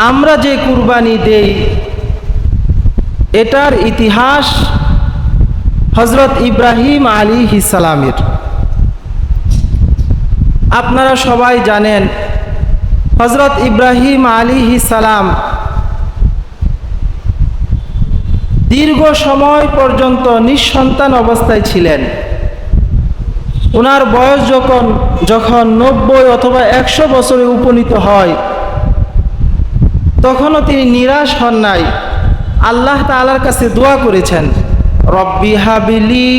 আমরা যে কুরবানি দেই এটার ইতিহাস হযরত ইব্রাহিম আলাইহিস সালামের। আপনারা সবাই জানেন হযরত ইব্রাহিম আলাইহিস সালাম দীর্ঘ সময় পর্যন্ত নিঃসন্তান অবস্থায় ছিলেন। ওনার বয়স যখন 90 অথবা 100 বছরে উপনীত হয়, তখনও তিনি নিরাশ হন নাই। আল্লাহ তাআলার কাছে দোয়া করেছেন, রব্বি হাবিলি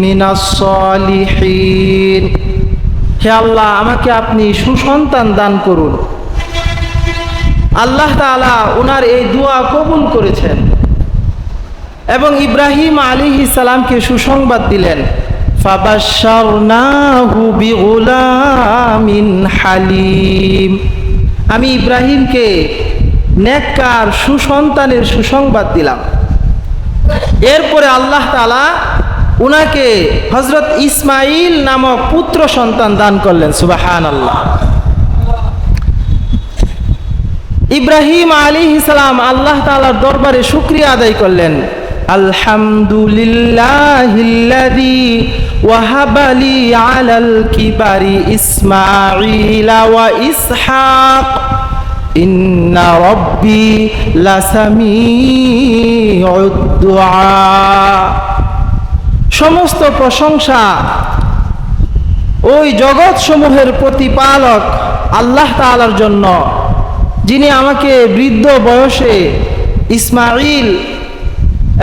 মিনাস সলিহিন, হে আল্লাহ আমাকে আপনি সুসন্তান দান করুন। আল্লাহ তাআলা ওনার এই দোয়া কবুল করেছেন এবং ইব্রাহিম আলাইহিস সালামকে সুসংবাদ দিলেন, ফাবাশশারনাহু বিগুলামিন হালিম, আমি ইব্রাহিমকে নেককার সুসন্তানের সুসংবাদ দিলাম। এরপরে আল্লাহ তাআলা উনাকে হযরত ইসমাঈল নামক পুত্র সন্তান দান করলেন। সুবহানাল্লাহ। ইব্রাহিম আলাইহিস সালাম আল্লাহ তাআলার দরবারে শুকরিয়া আদায় করলেন, আলহামদুলিল্লাহিল্লাযী ওয়াহাবালি আলাল কিবারি ইসমাঈলা ওয়া ইসহাক ইন্না রব্বি লাসামিউদ দুআ। সমস্ত প্রশংসা ওই জগৎ সমূহের প্রতিপালক আল্লাহ তাআলার জন্য, যিনি আমাকে বৃদ্ধ বয়সে ইসমাঈল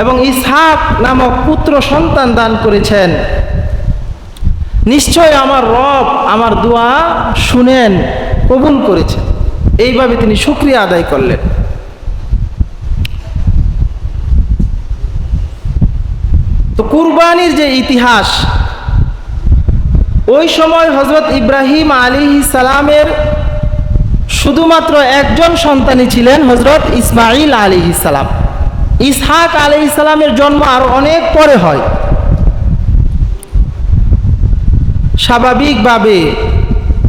এবং ইসহাক নামক পুত্র সন্তান দান করেছেন। নিশ্চয় আমার রব আমার দোয়া শুনেন, কবুল করেছেন। এইভাবে তিনি শুকরিয়া আদায় করলেন। তো কুরবানির যে ইতিহাস, ওই সময় হযরত ইব্রাহিম আলাইহিস সালামের শুধুমাত্র একজন সন্তানই ছিলেন, হযরত ইসমাঈল আলাইহিস সালাম। ইসহাক আলাইহিস সালামের জন্ম আরো অনেক পরে হয়। স্বাভাবিকভাবে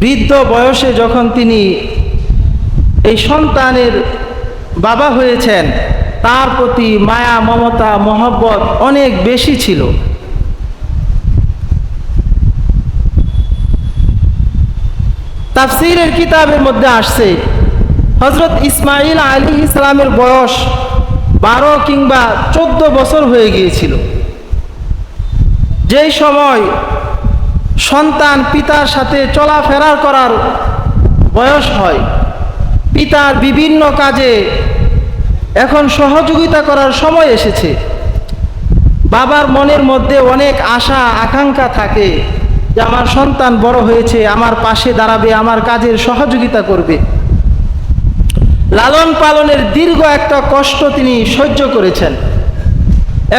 বৃদ্ধ বয়সে যখন তিনি এই সন্তানের বাবা হয়েছেন, তার প্রতি মায়া মমতা মহব্বত অনেক বেশি ছিল। তাফসীরের কিতাবের মধ্যে আসছে হযরত ইসমাঈল আলাইহিস সালামের বয়স 12 কিংবা 14 বছর হয়ে গিয়েছিল। যেই সময় সন্তান পিতার সাথে চলাফেরা করার বয়স হয়, পিতার বিভিন্ন কাজে এখন সহযোগিতা করার সময় এসেছে। বাবার মনের মধ্যে অনেক আশা আকাঙ্ক্ষা থাকে যে আমার সন্তান বড় হয়েছে, আমার পাশে দাঁড়াবে, আমার কাজের সহযোগিতা করবে। লালন পালনের দীর্ঘ একটা কষ্ট তিনি সহ্য করেছেন।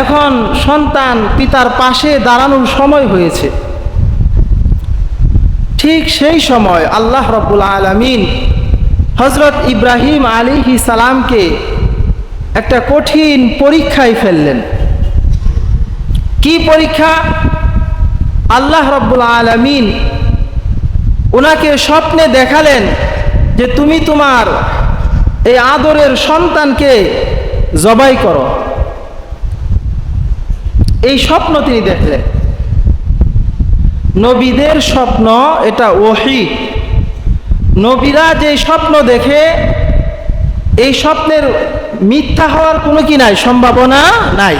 এখন সন্তান পিতার পাশে দাঁড়ানোর সময় হয়েছে। ঠিক সেই সময় আল্লাহ রাব্বুল আলামিন হযরত ইব্রাহিম আলাইহিস সালামকে একটা কঠিন পরীক্ষায় ফেললেন। কি পরীক্ষা? আল্লাহ রাব্বুল আলামিন ওনাকে স্বপ্নে দেখালেন যে তুমি তোমার এই আদরের সন্তানকে জবাই করো। এই স্বপ্ন তিনি দেখলেন। নবীদের স্বপ্ন এটা ওহী। নবীরা যে স্বপ্ন দেখে, এই স্বপ্নের মিথ্যা হওয়ার কোনো কি নাই, সম্ভাবনা নাই।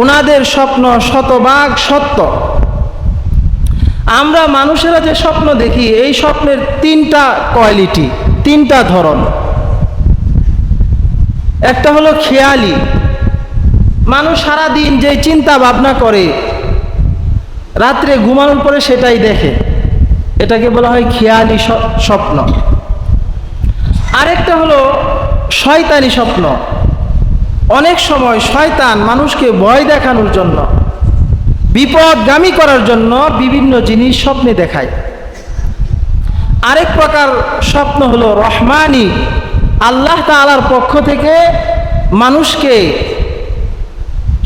ওনাদের স্বপ্ন শতভাগ সত্য। আমরা মানুষেরা যে স্বপ্ন দেখি, এই স্বপ্নের 3টা কোয়ালিটি, 3টা ধরন। একটা হলো খেয়ালি, মানুষ সারাদিন যে চিন্তা ভাবনা করে রাত্রে ঘুমানোর পরে সেটাই দেখে, এটাকে বলা হয় খেয়ালি স্বপ্ন। আরেকটা হলো শয়তানি স্বপ্ন। অনেক সময় শয়তান মানুষকে ভয় দেখানোর জন্য, বিপদগামী করার জন্য বিভিন্ন জিনিস স্বপ্নে দেখায়। আরেক প্রকার স্বপ্ন হলো রহমানি, আল্লাহ তাআলার পক্ষ থেকে মানুষকে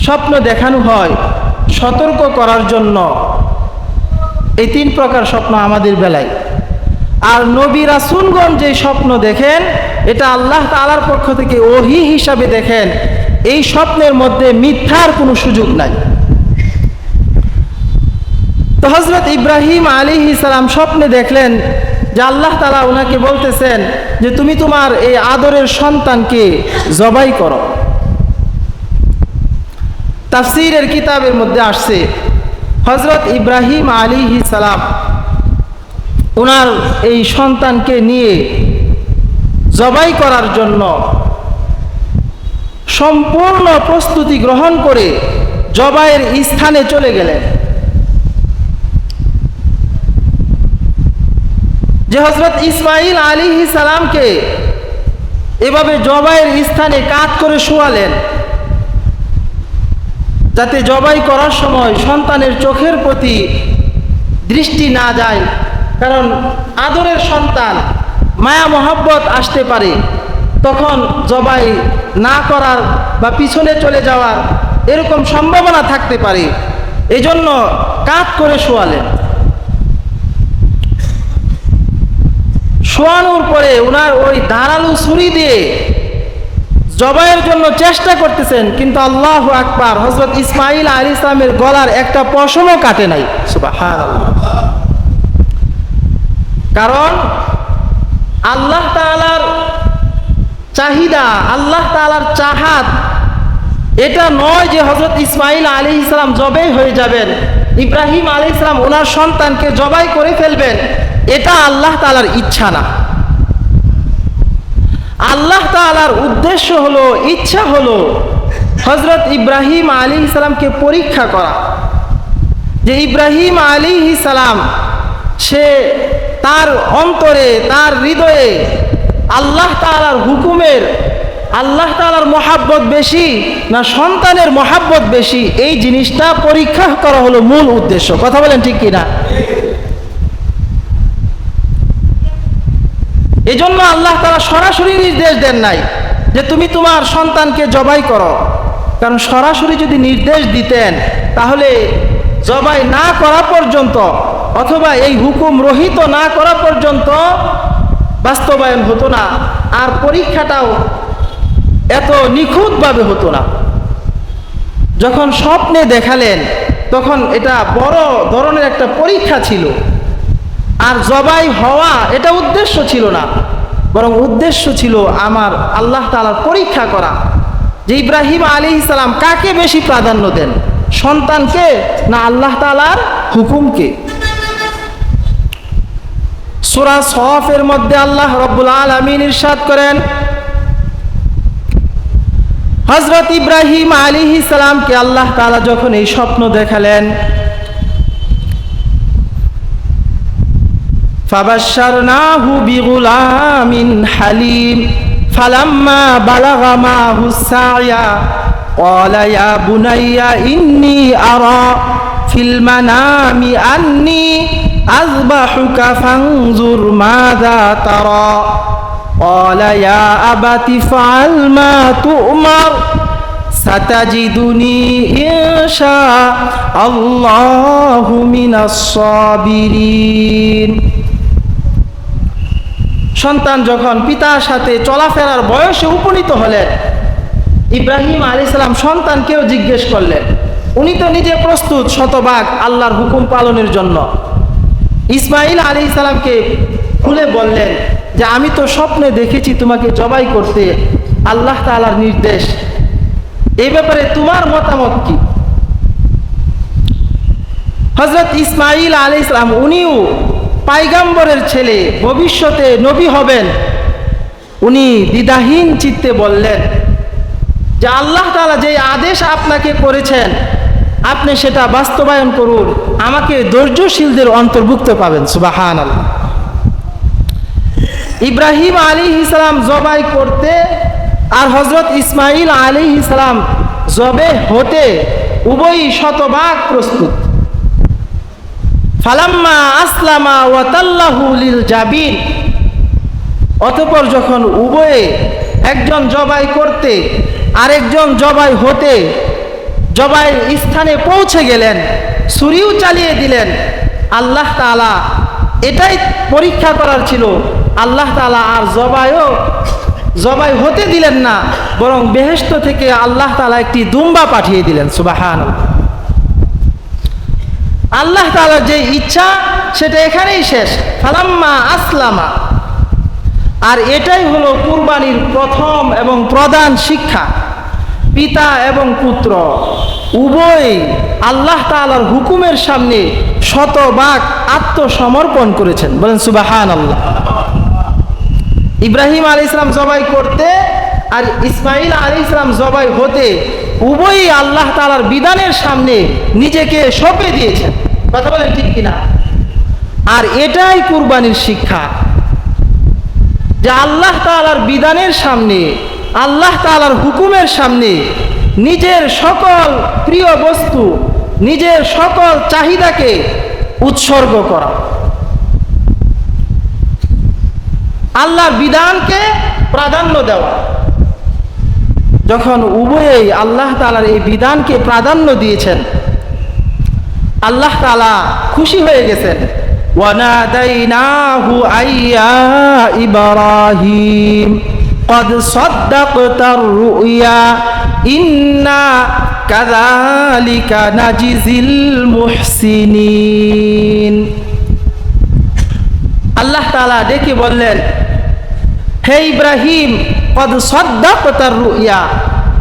স্বপ্ন দেখানো হয় সতর্ক করার জন্য। এই 3 প্রকার স্বপ্ন আমাদের বেলায়। আর নবী রাসূলগণ যে স্বপ্ন দেখেন এটা আল্লাহ তাআলার পক্ষ থেকে ওহী হিসাবে দেখেন, এই স্বপ্নের মধ্যে মিথ্যার কোনো সুযোগ নাই। তো হযরত ইব্রাহিম আলাইহিস সালাম স্বপ্নে দেখলেন যে আল্লাহ তাআলা ওনাকে বলতেছেন যে তুমি তোমার এই আদরের সন্তানকে জবাই করো। তাফসীরের কিতাবের মধ্যে আসছে হযরত ইব্রাহিম আলাইহিস সালাম ওনার এই সন্তানকে নিয়ে জবাই করার জন্য সম্পূর্ণ প্রস্তুতি গ্রহণ করে জবাইয়ের স্থানে চলে গেলেন। যে হযরত ইসমাঈল আলাইহিস সালামকে এভাবে জবাইয়ের স্থানে কাত করে শোয়ালেন যাতে জবাই করার সময় সন্তানের চোখের প্রতি দৃষ্টি না যায়, কারণ আদরের সন্তান মায়া মহব্বত আসতে পারে, তখন জবাই না করার বা পিছনে চলে যাওয়ার এরকম সম্ভাবনা থাকতে পারে, এজন্য কাত করে শোয়ালেন। শোয়ানোর পরে ওনার ওই ধারালো ছুরি দিয়ে জবাইয়ের জন্য চেষ্টা করতেছেন, কিন্তু আল্লাহু আকবার, হযরত ইসমাঈল আলাইহিস সালামের গলার একটা পশমও কাটে নাই। সুবহানাল্লাহ। কারণ আল্লাহ তাআলার চাহিদা, আল্লাহ তাআলার চাহাত এটা নয় যে হযরত ইসমাঈল আলাইহিস সালাম জবাই হয়ে যাবেন, ইব্রাহিম আলাইহিস সালাম ওনার সন্তানকে জবাই করে ফেলবেন, এটা আল্লাহ তাআলার ইচ্ছা না। আল্লাহ তাআলার উদ্দেশ্য হলো, ইচ্ছা হলো হযরত ইব্রাহিম আলাইহিস সালামকে পরীক্ষা করা, যে ইব্রাহিম আলাইহিস সালাম সে তার অন্তরে, তার হৃদয়ে আল্লাহ তাআলার হুকুমের, আল্লাহ তাআলার মহাব্বত বেশি না সন্তানের মহাব্বত বেশি, এই জিনিসটা পরীক্ষা করা হলো মূল উদ্দেশ্য। কথা বলেন ঠিক কিনা? এজন্য আল্লাহ তাআলা সরাসরি নির্দেশ দেন নাই যে তুমি তোমার সন্তানকে জবাই করো, কারণ সরাসরি যদি নির্দেশ দিতেন তাহলে জবাই না করা পর্যন্ত অথবা এই হুকুম রহিত না করা পর্যন্ত বাস্তবায়ন হতো না, আর পরীক্ষাটাও এত নিখুঁতভাবে হতো না। যখন স্বপ্নে দেখালেন তখন এটা বড় ধরনের একটা পরীক্ষা ছিল, আর জবাই হওয়া এটা উদ্দেশ্য ছিল না, বরং উদ্দেশ্য ছিল আমার আল্লাহ তাআলার পরীক্ষা করা, যে ইব্রাহিম আলাইহিস সালাম কাকে বেশি প্রাধান্য দেন, সন্তানকে না আল্লাহ তাআলার হুকুমকে। সূরা সফের মধ্যে আল্লাহ রাব্বুল আলামিন ইরশাদ করেন, হযরত ইব্রাহিম আলাইহিস সালামকে আল্লাহ তাআলা যখন এই স্বপ্ন দেখালেন, ফাবাশশারনাহু বিগুলামিন হালিম ফালাম্মা বালাগা মাহুস সা'য়া ক্বালা ইয়া বুনাইয়া ইন্নী আরা ফিল মানামি আন্নী আযবাহুকা ফানজুর মাযা তারা ক্বালা ইয়া আবাতি ফাআল মা তু'মার সাতাজিদুনি ইনশাআল্লাহু মিনাস সাবিরিন। সন্তান যখন পিতার সাথে চলাফেরার বয়সে উপনীত হলেন, ইব্রাহিম আলাইহিস সালাম সন্তানকেও জিজ্ঞেস করলেন, উনি তো নিজে প্রস্তুত শতভাগ আল্লাহর হুকুম পালনের জন্য। ইসমাঈল আলাইহিস সালামকে খুলে বললেন যে আমি তো স্বপ্নে দেখেছি তোমাকে জবাই করতে, আল্লাহ তাআলার নির্দেশ, এই ব্যাপারে তোমার মতামত কি? হযরত ইসমাঈল আলাইহিস সালাম উনিও পায়গাম্বরের ছেলে, ভবিষ্যতে নবী হবেন, উনি দ্বিধাহীন চিত্তে বললেন যে আল্লাহ তাআলা যে আদেশ আপনাকে করেছেন আপনি সেটা বাস্তবায়ন করুন, আমাকে ধৈর্যশীলদের অন্তর্ভুক্ত পাবেন। সুবহানাল্লাহ। ইব্রাহিম আলাইহিস সালাম জবাই করতে আর হযরত ইসমাঈল আলাইহিস সালাম জবে হতে উভয়ই শতভাগ প্রস্তুত। ফালাম্মা আসলামা ওয়া তাল্লাহু লিল জাবিন, অতঃপর যখন উভয়ে একজন জবাই করতে আরেকজন জবাই হতে জবাইয়ের স্থানে পৌঁছে গেলেন, ছুরিও চালিয়ে দিলেন, আল্লাহ তাআলা এটাই পরীক্ষা করার ছিল। আল্লাহ তাআলা আর জবাই হতে দিলেন না, বরং বেহেশত থেকে আল্লাহ তাআলা একটি দুম্বা পাঠিয়ে দিলেন। সুবহানাল্লাহ। আল্লাহ তাআলার যে ইচ্ছা সেটা এখানেই শেষ। ফালাম্মা আসলামা। আর এটাই হলো কুরবানির প্রথম এবং প্রধান শিক্ষা। পিতা এবং পুত্র উভয়ই আল্লাহ তাআলার হুকুমের সামনে শতভাগ আত্মসমর্পণ করেছেন। বলেন সুবহানাল্লাহ। ইব্রাহিম আলাইহিস সালাম জবাই করতে আর ইসমাঈল আলাইহিস সালাম জবাই হতে উভয়ই আল্লাহ তাআলার বিধানের সামনে নিজেকে সঁপে দিয়েছেন। কথা বলেন ঠিক কিনা? আর এটাই কুরবানির শিক্ষা, যে আল্লাহ তাআলার বিধানের সামনে, আল্লাহ তাআলার হুকুমের সামনে নিজের সকল প্রিয় বস্তু, নিজের সকল চাহিদাকে উৎসর্গ করা, আল্লাহর বিধানকে প্রাধান্য দেওয়া। যখন উভয়েই আল্লাহ তাআলার এই বিধানকে প্রাধান্য দিয়েছেন, আল্লাহ তাআলা খুশি হয়ে গেছেন। ওয়ানাদাইনাহু আইয়া ইব্রাহিম قد صدقت الرؤيا إنا كذلك نجزي المحسنين। আল্লাহ তাআলা ডেকে বললেন, হে ইব্রাহিম, قد صدقت الرؤيا,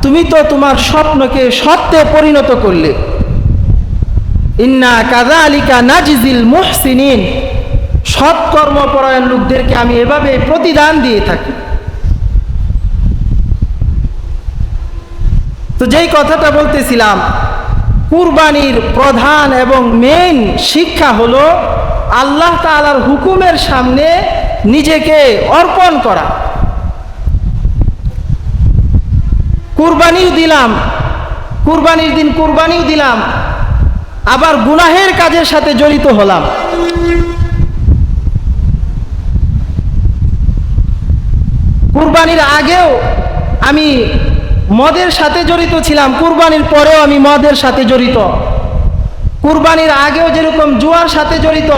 তুমি তো তোমার স্বপ্নকে সত্যে পরিণত করলে। ইন্না কাযালিকা নাজিজিল মুহসিনিন, সৎকর্মপরায়ণ লোকদেরকে আমি এভাবে প্রতিদান দিয়ে থাকি। তো যেই কথাটা বলতেছিলাম, কুরবানির প্রধান এবং মেইন শিক্ষা হলো আল্লাহ তাআলার হুকুমের সামনে নিজেকে অর্পণ করা। কুরবানিও দিলাম, কুরবানির দিন কুরবানিও দিলাম, আবার গুনাহের কাজের সাথে জড়িত হলাম। কুরবানির আগেও আমি মদের সাথে জড়িত ছিলাম, কুরবানির পরেও আমি মদের সাথে জড়িত। কুরবানির আগেও যেরকম জুয়ার সাথে জড়িত,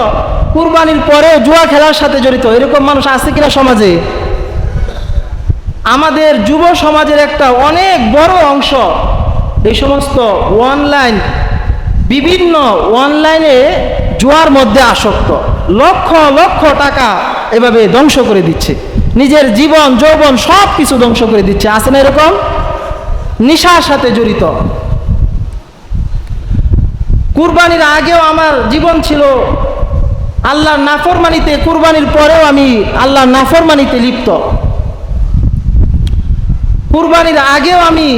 কুরবানির পরেও জুয়া খেলার সাথে জড়িত। এরকম মানুষ আছে কিনা সমাজে? আমাদের যুব সমাজের একটা অনেক বড় অংশ এই সমস্ত বিভিন্ন অনলাইনে জুয়ার মধ্যে আসক্ত। লক্ষ লক্ষ টাকা এভাবে ধ্বংস করে দিচ্ছে, নিজের জীবন যৌবন সব কিছু ধ্বংস করে দিচ্ছে। আছে না এরকম? নেশার সাথে জড়িত। কুরবানির আগেও আমার জীবন ছিল আল্লাহর নাফরমানিতে, কুরবানির পরেও আমি আল্লাহর নাফরমানিতে লিপ্ত। কুরবানির আগেও আমি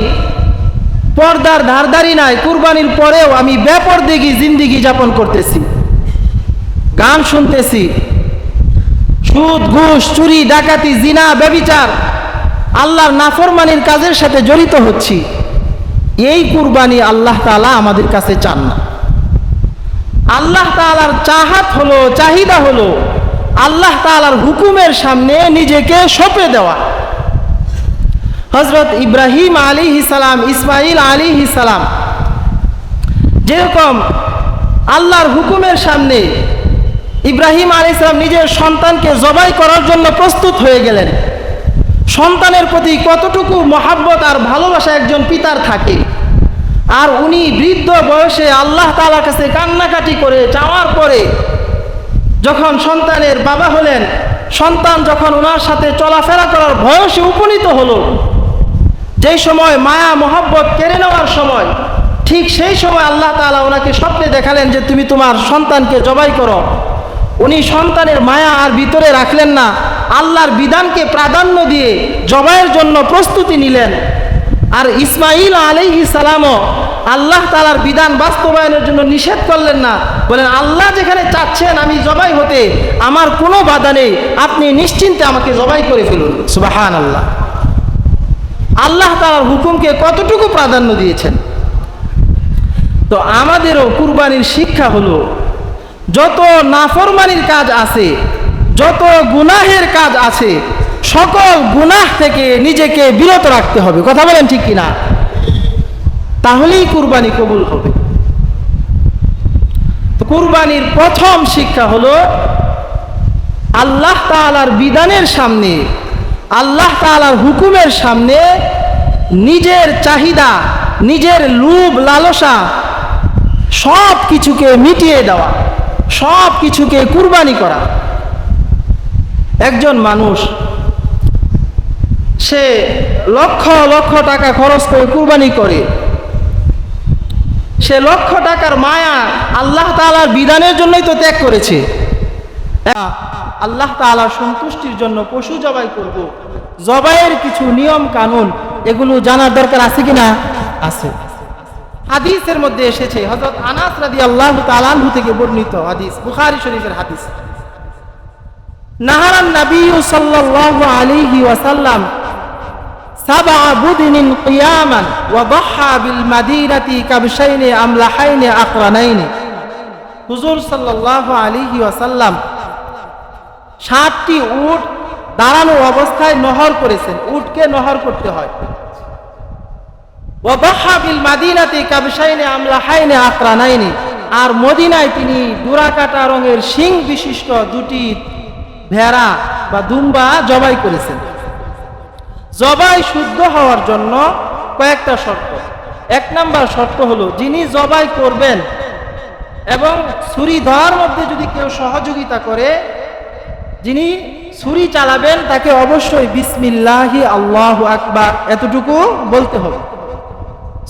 পর্দার ধারধারি নাই, কুরবানির পরেও আমি বেপরদেগি জিন্দেগি যাপন করতেছি, গান শুনতেছি, সুদ ঘুষ চুরি ডাকাতি জিনা ব্যভিচার আল্লাহর নাফরমানির কাজের সাথে জড়িত হচ্ছি। এই কুরবানি আল্লাহ তাআলা আমাদের কাছে চান না। আল্লাহ তাআলার চাহাত হলো, চাহিদা হলো আল্লাহ তাআলার হুকুমের সামনে নিজেকে সঁপে দেওয়া। হযরত ইব্রাহিম আলাইহিস সালাম, ইসমাঈল আলাইহিস সালাম যেরকম আল্লাহর হুকুমের সামনে ইব্রাহিম আলাইহিস সালাম নিজের সন্তানকে জবাই করার জন্য প্রস্তুত হয়ে গেলেন। সন্তানের প্রতি কতটুকু মহাব্বত আর ভালোবাসা একজন পিতার থাকে, আর উনি বৃদ্ধ বয়সে আল্লাহ তাআলার কাছে কান্নাকাটি করে চাওয়ার পরে যখন সন্তানের বাবা হলেন, সন্তান যখন ওনার সাথে চলাফেরা করার বয়সে উপনীত হলো, যেই সময় মায়া মহব্বত কেড়ে নেওয়ার সময়, ঠিক সেই সময় আল্লাহ তাআলা ওনাকে স্বপ্নে দেখালেন যে তুমি তোমার সন্তানকে জবাই করো। উনি সন্তানের মায়া আর ভিতরে রাখলেন না, আল্লাহর বিধানকে প্রাধান্য দিয়ে জবাইয়ের জন্য প্রস্তুতি নিলেন। আর ইসমাঈল আলাইহিস সালামও আল্লাহ তাআলার বিধান বাস্তবায়নের জন্য নিষেধ করলেন না, বলেন আল্লাহ যেখানে চাচ্ছেন আমি জবাই হতে, আমার কোনো বাধা নেই, আপনি নিশ্চিন্তে আমাকে জবাই করে ফেলুন। সুবহানাল্লাহ। আল্লাহ তাআলার হুকুমকে কতটুকু প্রাধান্য দিয়েছেন। তো আমাদেরও কুরবানির শিক্ষা হলো যত নাফরমানির কাজ আছে, যত গুনাহের কাজ আছে, সকল গুনাহ থেকে নিজেকে বিরত রাখতে হবে। কথা বলেন ঠিক কিনা? তাহলেই কুরবানি কবুল হবে। তো কুরবানির প্রথম শিক্ষা হলো আল্লাহ তাআলার বিধানের সামনে, আল্লাহ তাআলার হুকুমের সামনে নিজের চাহিদা, নিজের লোভ লালসা সব কিছুকে মিটিয়ে দেওয়া, সব কিছুকে কুরবানি করা। একজন মানুষ সে লক্ষ লক্ষ টাকা খরচ করে কুরবানি করে, সে লক্ষ টাকার মায়া আল্লাহ তাআলার বিধানের জন্যই তো ত্যাগ করেছে। আল্লাহ তাআলার সন্তুষ্টির জন্য পশু জবাই করব, জবাইয়ের কিছু নিয়ম কানুন এগুলো জানার দরকার আছে কিনা? আছে। হাদিসের মধ্যে এসেছে, হযরত আনাস রাদিয়াল্লাহু তাআলা আনহু থেকে বর্ণিত হাদিস, বুখারী শরীফের হাদিস, নাহারান নবী সাল্লাল্লাহু আলাইহি ওয়াসাল্লাম সাবআ বুদিনিন কিয়ামান ওয়া দাহা বিল মাদিনাতি কাবশাইনি আমলাহাইনি আকরানাইনি। হুজুর সাল্লাল্লাহু আলাইহি ওয়াসাল্লাম 7টি উট দাঁড়ানো অবস্থায় নহর করেছেন। উটকে নহর করতে হয়। ওয়া দাহা বিল মাদিনাতি কাবশাইনি আমলাহাইনি আকরানাইনি, আর মদিনায় তিনি ডোরাকাটা রঙের শিং বিশিষ্ট 2টি ভেড়া বা দুম্বা জবাই করেছেন। জবাই শুদ্ধ হওয়ার জন্য কয়েকটা শর্ত। 1 নাম্বার শর্ত হলো, যিনি জবাই করবেন এবং ছুরি ধরার মধ্যে যদি কেউ সহযোগিতা করে, যিনি ছুরি চালাবেন তাকে অবশ্যই বিসমিল্লাহি আল্লাহু আকবার এতটুকু বলতে হবে।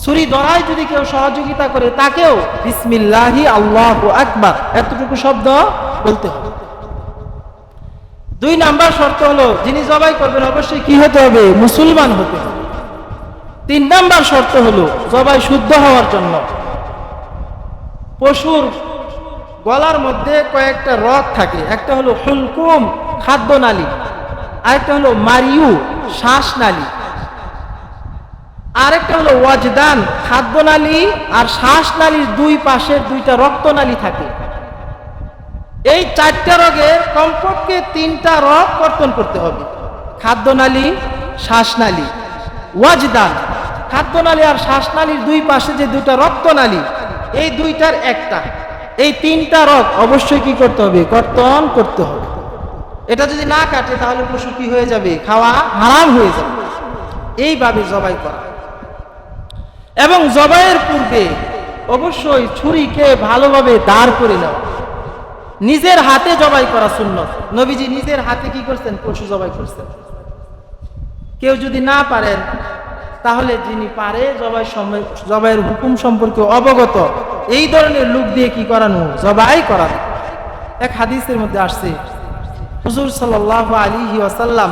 ছুরি ধরায় যদি কেউ সহযোগিতা করে তাকেও বিসমিল্লাহি আল্লাহু আকবার এতটুকু শব্দ বলতে হবে। 2 নাম্বার শর্ত হলো, যিনি জবাই করবেন অবশ্যই কি হতে হবে? মুসলমান হতে হবে। 3 নাম্বার শর্ত হলো, জবাই শুদ্ধ হওয়ার জন্য পশুর গলার মধ্যে কয়েকটা রগ থাকে। একটা হলো হুলকুম খাদ্যনালী, আরেকটা হলো মারিউ শ্বাসনালী, আরেকটা হলো ওয়াজদান খাদ্যনালী আর শ্বাসনালীর 2 পাশের 2টা রক্তনালী থাকে। এই 4টা রগের কমপক্ষে 3টা রগ কর্তন করতে হবে। খাদ্যনালী, শ্বাসনালী, ওয়াজদান। খাদ্যনালী আর শ্বাসনালীর 2 পাশে যে 2টা রক্তনালী, এই 2টার একটা, এই 3টা রগ অবশ্যই কি করতে হবে? কর্তন করতে হবে। এটা যদি না কাটে তাহলে পশু কি হয়ে যাবে? খাওয়া হারাম হয়ে যাবে। এইভাবে জবাই করা। এবং জবাইয়ের পূর্বে অবশ্যই ছুরিকে ভালোভাবে দাঁড় করে নেওয়া। নিজের হাতে জবাই করা সুন্নত। নবীজি নিজের হাতে কি করছেন? পশু জবাই করছেন। কেউ যদি না পারেন তাহলে যিনি পারে জবাইয়ের হুকুম সম্পর্কে অবগত এই ধরনের লোক দিয়ে কি করানো? জবাই করানো। এক হাদিসের মধ্যে আসছে, হুজুর সাল্লাল্লাহু আলাইহি ওয়াসাল্লাম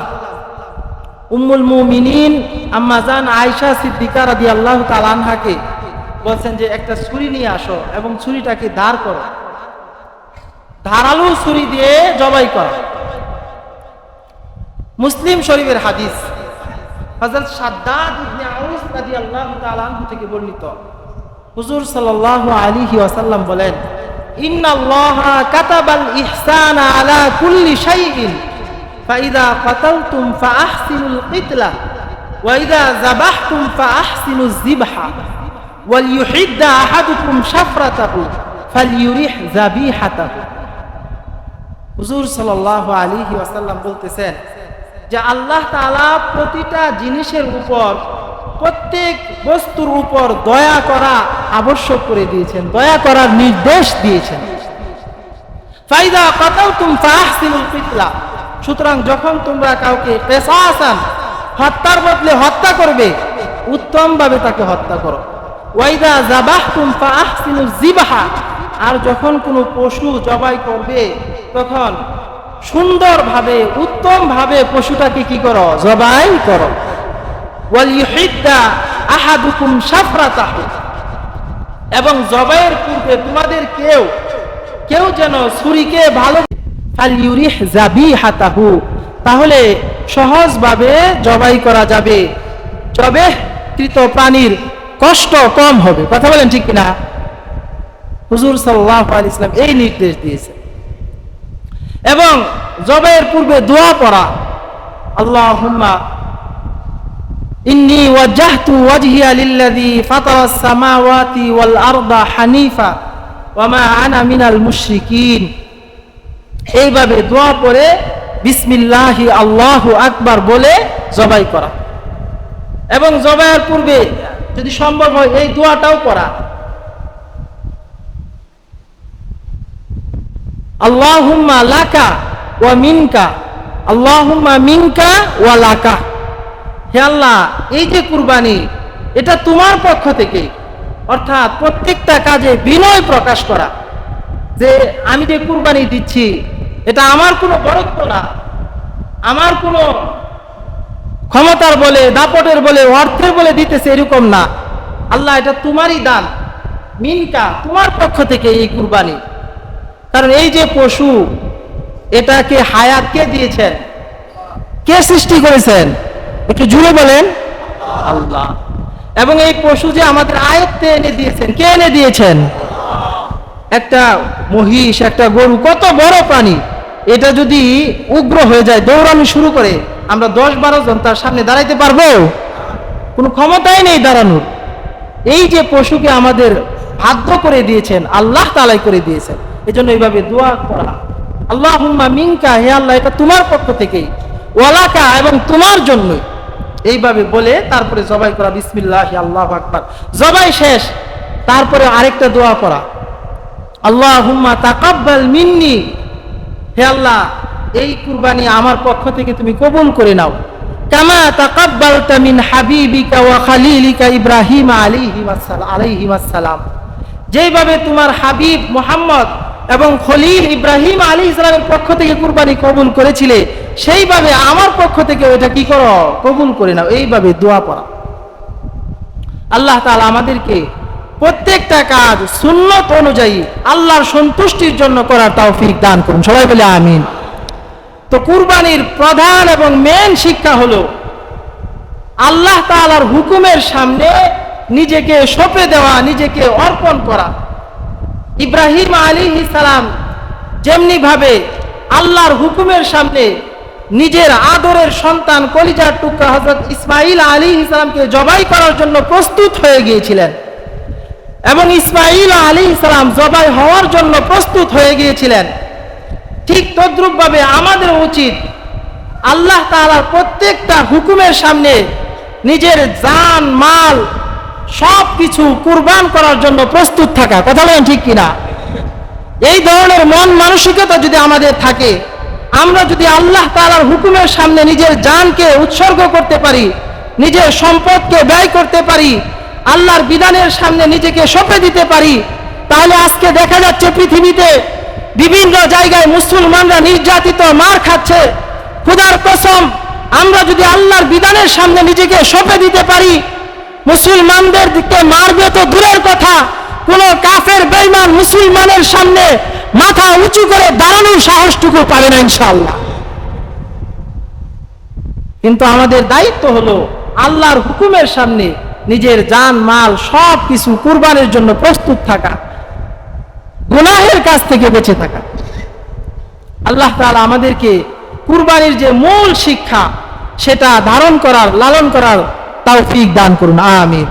উম্মুল মুমিনিন আম্মা জান আয়েশা সিদ্দিকা রাদিয়াল্লাহু তাআলা আনহাকে বলছেন যে একটা ছুরি নিয়ে আসো এবং ছুরিটাকে দাঁড় করো, ধারালো ছুরি দিয়ে জবাই করা। মুসলিম শরীফের হাদিস, হযরত শাদ্দাদ ইবনে আউস রাদিয়াল্লাহু তাআলা আনহু থেকে বর্ণিত, হুজুর সাল্লাল্লাহু আলাইহি ওয়াসাল্লাম বলেন, ইন্নাল্লাহা কাতাবাল ইহসানা আলা কুল্লি শাইইন ফাইদা কাতালতুম ফাআহসিনুল কিতলা ওয়া ইযা যাবাহতুম ফাআহসিনুজ যিবহা ওয়াল ইউহিদ্দা আহাদুকুম শাফরাতাহু ফালইউরিহ যাবিহাতাহু। হুজুর সাল্লাল্লাহু আলাইহি ওয়াসাল্লাম বলতেছেন যে আল্লাহ তাআলা প্রতিটা জিনিসের উপর, প্রত্যেক বস্তুর উপর দয়া করা আবশ্যক করে দিয়েছেন, দয়া করার নির্দেশ দিয়েছেন। ফাইদা কাতালতুম ফাআহসিনুল কিতলা, সুতরাং যখন তোমরা কাউকে কিসাসান হত্যার বদলে হত্যা করবে, উত্তমভাবে তাকে হত্যা করো। ওয়াইদা যাবাহতুম ফাআহসিনুজ যিবহা, আর যখন কোনো পশু জবাই করবে তখন সুন্দরভাবে, উত্তমভাবে পশুটাকে কি করো? জবাই করো। ওয়াল ইউহিদ্দা আহাদুকুম শাফরাতাহু, এবং জবাইয়ের পূর্বে তোমাদের কেউ যেন ছুরিকে ভালো ফালইউরিহ যাবিহাতাহু, তাহলে সহজভাবে জবাই করা যাবে, জবাইকৃত প্রাণীর কষ্ট কম হবে। কথা বলেন ঠিক কিনা? হুজুর সাল্লাল্লাহু আলাইহি ওয়াসাল্লাম এই নির্দেশ দিয়েছে। এবং জবাইয়ের পূর্বে দোয়া পড়া, আল্লাহুম্মা ইন্নী ওয়াজজাহতু ওয়াজহিয়া লিল্লাযী ফাতারাস সামাওয়াতি ওয়াল আরদা হানিফা ওয়া মা আনা মিনাল মুশরিকিন। এইভাবে দোয়া পড়ে বিসমিল্লাহি আল্লাহু আকবার বলে জবাই করা, এবং জবাইয়ের পূর্বে যদি সম্ভব হয় এই দোয়াটাও করা, আল্লাহুম্মা লাকা ওয়া মিনকা, আল্লাহুম্মা মিনকা ওয়া লাকা। হে আল্লাহ, এই যে কুরবানি এটা তোমার পক্ষ থেকে, অর্থাৎ প্রত্যেকটা কাজে বিনয় প্রকাশ করা, যে আমি যে কুরবানি দিচ্ছি এটা আমার কোনো বরত্ব না, আমার কোনো ক্ষমতার বলে, দাপটের বলে, অর্থের বলে দিতেছে এরকম না। আল্লাহ, এটা তোমারই দান, মিনকা, তোমার পক্ষ থেকে এই কুরবানি। কারণ এই যে পশু, এটাকে হায়াত কে দিয়েছেন? কে সৃষ্টি করেছেন? একটু জুড়ে বলেন, আল্লাহ। এবং এই পশু যে আমাদের আয়ত্তে এনে দিয়েছেন, কে এনে দিয়েছেন? একটা মহিষ, একটা গরু, কত বড় প্রাণী, এটা যদি উগ্র হয়ে যায়, দৌড়ানো শুরু করে, আমরা 10-12 জন তার সামনে দাঁড়াইতে পারবো? কোনো ক্ষমতাই নেই দাঁড়ানোর। এই যে পশুকে আমাদের বাধ্য করে দিয়েছেন, আল্লাহ তাআলাই করে দিয়েছেন। এজন্য এইভাবে দোয়া করা, আল্লাহুম্মা মিনকা, হে আল্লাহ এটা তোমার পক্ষ থেকেই, ওয়ালাকা, এবং তোমার জন্য, এইভাবে বলে তারপরে জবাই করা, বিসমিল্লাহি আল্লাহু আকবার। জবাই শেষ, তারপরে আরেকটা দোয়া করা, আল্লাহুম্মা তাকাব্বাল মিন্নি, হে আল্লাহ এই কুরবানি আমার পক্ষ থেকে তুমি কবুল করে নাও, কামা তাকাব্বালতা মিন হাবিবিকা ওয়া খালিলিকা ইব্রাহিম আলাইহিস সালাম, যেভাবে তোমার হাবিব মুহাম্মদ এবং খলিল ইব্রাহিম আলাইহিস সালামের পক্ষ থেকে কুরবানি কবুল করেছিলে, সেইভাবে আমার পক্ষ থেকে এটা কি করো, কবুল করে নাও। এইভাবে দোয়া পড়া। আল্লাহ তাআলা আমাদেরকে প্রত্যেকটা কাজ সুন্নত অনুযায়ী আল্লাহর সন্তুষ্টির জন্য করার তৌফিক দান করুন, সবাই বলে আমিন। তো কুরবানির প্রধান এবং মেন শিক্ষা হলো আল্লাহ তাআলার হুকুমের সামনে নিজেকে সঁপে দেওয়া, নিজেকে অর্পণ করা। ইব্রাহিম আলাইহিস সালাম যেমনি ভাবে আল্লাহর হুকুমের সামনে নিজের আদরের সন্তান, কলিজার টুকরা হযরত ইসমাঈল আলাইহিস সালামকে জবাই করার জন্য প্রস্তুত হয়ে গিয়েছিলেন, এবং ইসমাঈল আলাইহিস সালাম জবাই হওয়ার জন্য প্রস্তুত হয়ে গিয়েছিলেন, ঠিক তদ্রূপ ভাবে আমাদের উচিত আল্লাহ তাআলার প্রত্যেকটা হুকুমের সামনে নিজের জান, মাল সব কিছু কুরবান করার জন্য প্রস্তুত থাকা। কথা বলেন ঠিক কিনা? এই ধরনের মন মানসিকতা যদি আমাদের থাকে, আমরা যদি আল্লাহ তাআলার হুকুমের সামনে নিজের জানকে উৎসর্গ করতে পারি, নিজের সম্পদকে ব্যয় করতে পারি, আল্লাহর বিধানের সামনে নিজেকে সঁপে দিতে পারি, তাহলে আজকে দেখা যাচ্ছে পৃথিবীতে বিভিন্ন জায়গায় মুসলমানরা নির্যাতিত, মার খাচ্ছে। খোদার কসম, আমরা যদি আল্লাহর বিধানের সামনে নিজেকে সঁপে দিতে পারি, মুসলমানদের দিকে মারবে তো দূরের কথা, কোন কাফের বেঈমান মুসলমানের সামনে মাথা উঁচু করে দাঁড়ানোর সাহসটুকু পাবে না ইনশাআল্লাহ। কিন্তু আমাদের দায়িত্ব হলো আল্লাহর হুকুমের সামনে নিজের জান, মাল সব কিছু কুরবানের জন্য প্রস্তুত থাকা, গুনাহের কাছ থেকে বেঁচে থাকা। আল্লাহ তাআলা আমাদেরকে কুরবানির যে মূল শিক্ষা সেটা ধারণ করার, লালন করার তৌফিক দান করুন, আমিন।